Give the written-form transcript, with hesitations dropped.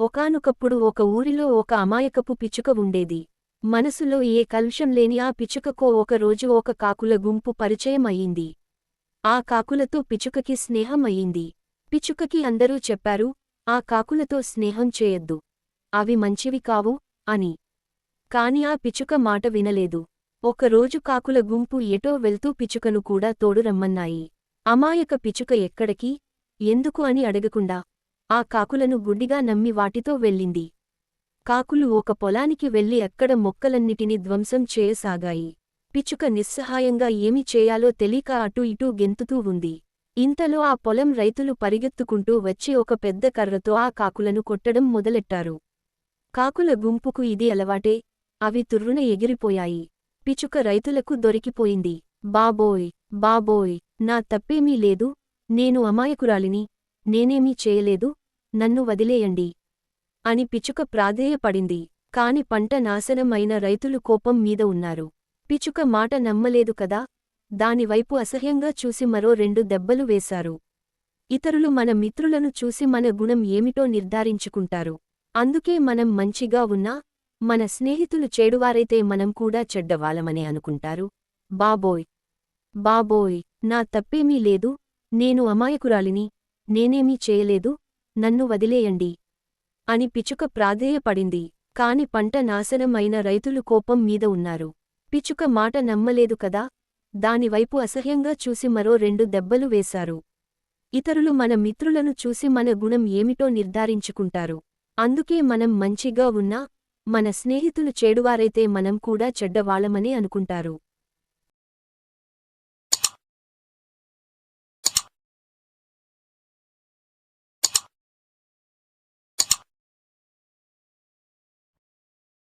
ఒకానొకప్పుడు ఒక ఊరిలో ఒక అమాయకపు పిచ్చుక ఉండేది. మనసులో ఏ కల్మషం లేని ఆ పిచ్చుకకో ఒకరోజు ఒక కాకుల గుంపు పరిచయం అయింది. ఆ కాకులతో పిచ్చుకకి స్నేహం అయింది. పిచ్చుకకి అందరూ చెప్పారు, ఆ కాకులతో స్నేహం చేయొద్దు. అవి మంచివి కావు అని. కాని ఆ పిచ్చుక మాట వినలేదు. ఒకరోజు కాకుల గుంపు ఎటో వెళ్తూ పిచ్చుకను కూడా తోడు రమ్మన్నాయి. అమాయక పిచ్చుక ఎక్కడికి, ఎందుకు అని అడగకుండా ఆ కాకులను గుడ్డిగా నమ్మి వాటితో వెళ్ళింది. కాకులు ఒక పొలానికి వెళ్లి అక్కడ మొక్కలన్నిటినీ ధ్వంసం చేయసాగాయి. పిచ్చుక నిస్సహాయంగా ఏమి చేయాలో తెలీక అటూ ఇటూ గెంతుతూ ఉంది. ఇంతలో ఆ పొలం రైతులు పరిగెత్తుకుంటూ వచ్చి ఒక పెద్ద కర్రతో ఆ కాకులను కొట్టడం మొదలెట్టారు. కాకుల గుంపుకు ఇది అలవాటే, అవి తుర్రున ఎగిరిపోయాయి. పిచ్చుక రైతులకు దొరికిపోయింది. బాబోయ్, బాబోయ్, నా తప్పేమీ లేదు, నేను అమాయకురాలిని, నేనేమీ చేయలేదు, నన్ను వదిలేయండి అని పిచ్చుక ప్రాధేయపడింది. కాని పంట నాశనం అయిన రైతులు కోపం మీద ఉన్నారు. పిచ్చుక మాట నమ్మలేదు కదా, దానివైపు అసహ్యంగా చూసి మరో 2 దెబ్బలు వేశారు. ఇతరులు మన మిత్రులను చూసి మన గుణం ఏమిటో నిర్ధారించుకుంటారు. అందుకే మనం మంచిగా ఉన్నా, మన స్నేహితులు చెడువారైతే మనం కూడా చెడ్డవాళ్ళమనే అనుకుంటారు. బాబోయ్, బాబోయ్, నా తప్పేమీ లేదు, నేను అమాయకురాలిని, నేనేమీ చేయలేదు, నన్ను వదిలేయండి అని పిచ్చుక ప్రాధేయపడింది. కాని పంట నాశనం అయిన రైతులు కోపం మీద ఉన్నారు. పిచ్చుక మాట నమ్మలేదు కదా, దానివైపు అసహ్యంగా చూసి మరో 2 దెబ్బలు వేశారు. ఇతరులు మన మిత్రులను చూసి మన గుణం ఏమిటో నిర్ధారించుకుంటారు. అందుకే మనం మంచిగా ఉన్నా, మన స్నేహితులు చెడువారైతే మనం కూడా చెడ్డవాళ్ళమనే అనుకుంటారు.